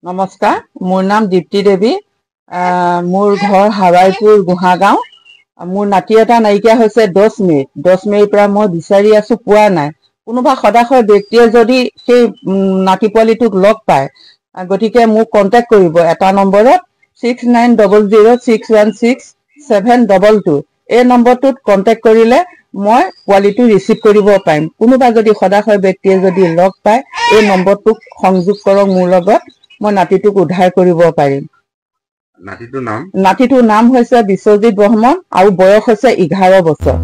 নমস্কাৰ, মোৰ নাম দীপ্তি দেৱী। মোৰ ঘৰ হাৱাইপুৰ গোহাগাঁও। মোৰ নাতি এটা নাইকিয়া হৈছে 10 মে'ত। 10 মে'ৰ পৰা মই বিচাৰি আছো, পোৱা নাই। কোনোবা সদাশয় ব্যক্তিয়ে যদি সেই নাতি পোৱালিটোক লগ পায়, গতিকে মোক কণ্টেক্ট কৰিব এটা নম্বৰত 6900616722। এই নম্বৰটোত কণ্টেক্ট কৰিলে মই পোৱালিটো ৰিচিভ কৰিব পাৰিম। কোনোবা যদি সদাশয় ব্যক্তিয়ে যদি লগ পায়, এই নম্বৰটোক সংযোগ কৰক মোৰ লগত, মই নাতিটোক উদ্ধাৰ কৰিব পাৰিম। নাতিটোৰ নাম হৈছে বিশ্বজিৎ বৰ্মন আৰু বয়স হৈছে 11 বছৰ।